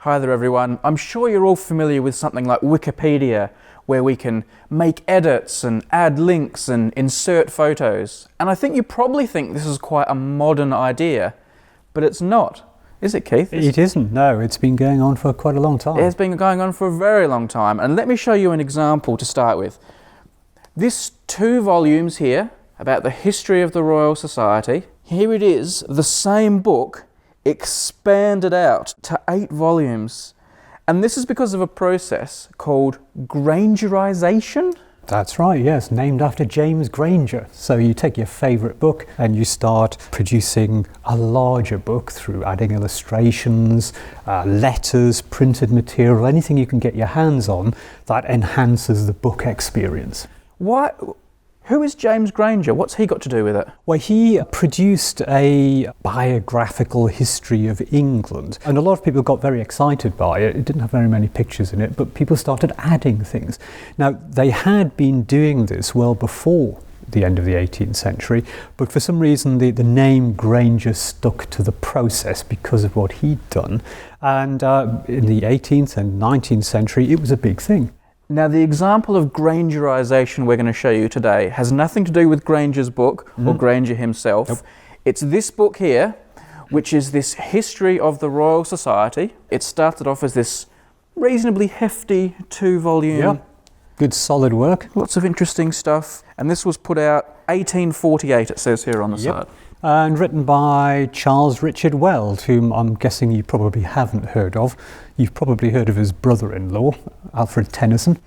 Hi there everyone. I'm sure you're all familiar with something like Wikipedia, where we can make edits and add links and insert photos. And I think you probably think this is quite a modern idea, but it's not. Is it, Keith? It isn't, no. It's been going on for quite a long time. It's been going on for a very long time. And let me show you an example to start with. This 2 volumes here about the history of the Royal Society. Here it is, the same book expanded out to 8 volumes. And this is because of a process called grangerization. That's right, yes, named after James Granger. So you take your favourite book and you start producing a larger book through adding illustrations, letters, printed material, anything you can get your hands on that enhances the book experience. Why? Who is James Granger? What's he got to do with it? Well, he produced a biographical history of England, and a lot of people got very excited by it. It didn't have very many pictures in it, but people started adding things. Now, they had been doing this well before the end of the 18th century, but for some reason the name Granger stuck to the process because of what he'd done, and in the 18th and 19th century it was a big thing. Now, the example of grangerization we're going to show you today has nothing to do with Granger's book or Granger himself. Nope. It's this book here, which is this history of the Royal Society. It started off as this reasonably hefty 2-volume. Yeah, good solid work. Lots of interesting stuff. And this was put out 1848, it says here on the side. And written by Charles Richard Weld, whom I'm guessing you probably haven't heard of. You've probably heard of his brother-in-law, Alfred Tennyson.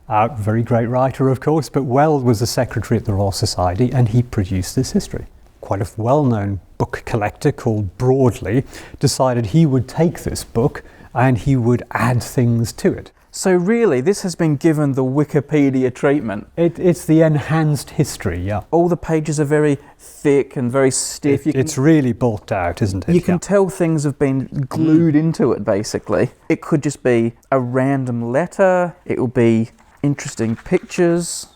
Very great writer, of course, but Weld was the secretary at the Royal Society and he produced this history. Quite a well-known book collector called Broadley decided he would take this book and he would add things to it. So really, this has been given the Wikipedia treatment. It's the enhanced history, yeah. All the pages are very thick and very stiff. It's really bulked out, isn't it? You can tell things have been glued into it, basically. It could just be a random letter. It will be interesting pictures.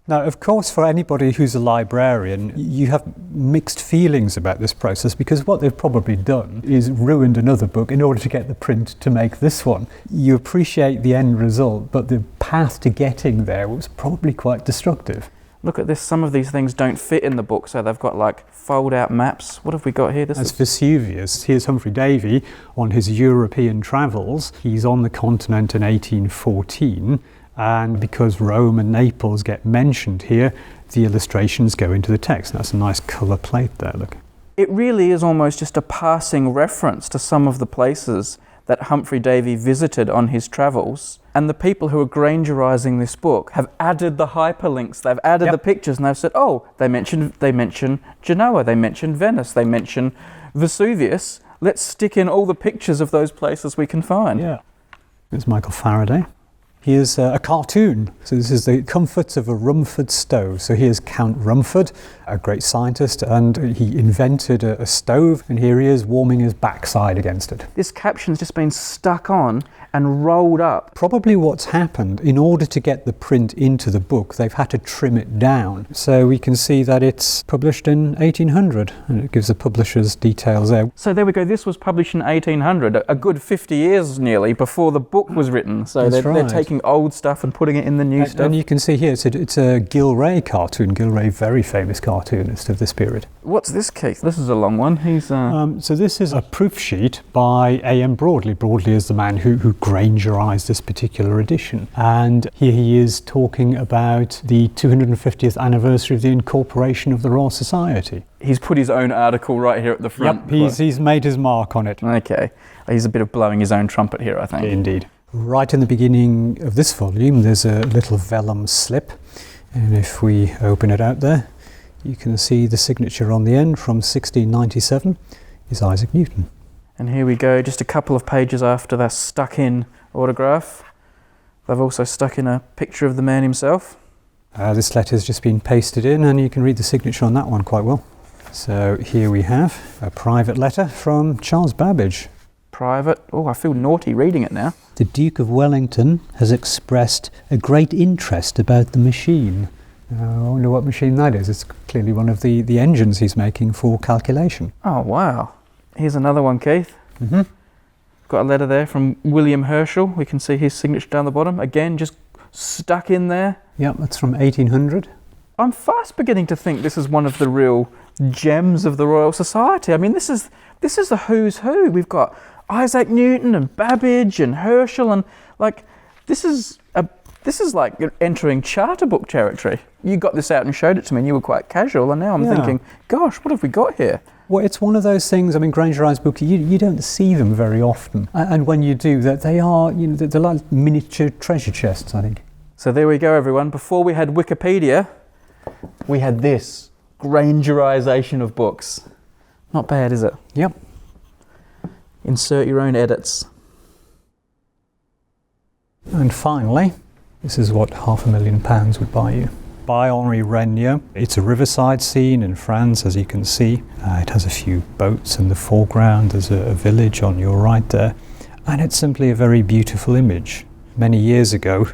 Now, of course, for anybody who's a librarian, you have mixed feelings about this process because what they've probably done is ruined another book in order to get the print to make this one. You appreciate the end result, but the path to getting there was probably quite destructive. Look at this, some of these things don't fit in the book, so they've got like fold-out maps. What have we got here? That's Vesuvius. Here's Humphrey Davy on his European travels. He's on the continent in 1814. And because Rome and Naples get mentioned here, the illustrations go into the text. That's a nice colour plate there, look. It really is almost just a passing reference to some of the places that Humphrey Davy visited on his travels. And the people who are grangerizing this book have added the hyperlinks, they've added the pictures, and they've said, oh, they mention Genoa, they mention Venice, they mention Vesuvius. Let's stick in all the pictures of those places we can find. Yeah. There's Michael Faraday. Here's a cartoon. So this is the comforts of a Rumford stove. So here's Count Rumford, a great scientist, and he invented a stove, and here he is warming his backside against it. This caption's just been stuck on and rolled up. Probably what's happened, in order to get the print into the book, they've had to trim it down. So we can see that it's published in 1800, and it gives the publisher's details there. So there we go, this was published in 1800, a good 50 years nearly before the book was written. So they're taking old stuff and putting it in the new stuff. And you can see here, it's a Gillray cartoon. Gillray, very famous cartoonist of this period. What's this, Keith? This is a long one. So this is a proof sheet by A.M. Broadley. Broadley is the man who Grangerized this particular edition. And here he is talking about the 250th anniversary of the incorporation of the Royal Society. He's put his own article right here at the front. Yep, he's made his mark on it. Okay. He's a bit of blowing his own trumpet here, I think. Indeed. Right in the beginning of this volume, there's a little vellum slip. And if we open it out there, you can see the signature on the end from 1697 is Isaac Newton. And here we go, just a couple of pages after that stuck-in autograph. They've also stuck in a picture of the man himself. This letter's just been pasted in, and you can read the signature on that one quite well. So here we have a private letter from Charles Babbage. Private. Oh, I feel naughty reading it now. The Duke of Wellington has expressed a great interest about the machine. I wonder what machine that is. It's clearly one of the engines he's making for calculation. Oh, wow. Here's another one, Keith. got a letter there from William Herschel. We can see his signature down the bottom. Again, just stuck in there. Yep, that's from 1800. I'm fast beginning to think this is one of the real gems of the Royal Society. I mean, this is the who's who. We've got Isaac Newton and Babbage and Herschel, and like this is like entering charter book territory. You got this out and showed it to me, and you were quite casual, and now I'm thinking, gosh, what have we got here? Well, it's one of those things. I mean, Grangerised books, you don't see them very often, and when you do, that they are, they're like miniature treasure chests, I think. So there we go, everyone. Before we had Wikipedia, we had this Grangerization of books. Not bad, is it? Yep. Insert your own edits. And finally, this is what £500,000 would buy you. By Henri Regnier. It's a riverside scene in France, as you can see. It has a few boats in the foreground. There's a village on your right there. And it's simply a very beautiful image. Many years ago,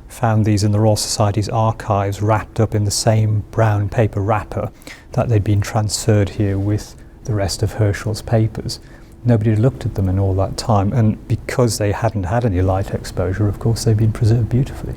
found these in the Royal Society's archives wrapped up in the same brown paper wrapper that they'd been transferred here with the rest of Herschel's papers. Nobody had looked at them in all that time, and because they hadn't had any light exposure, of course, they've been preserved beautifully.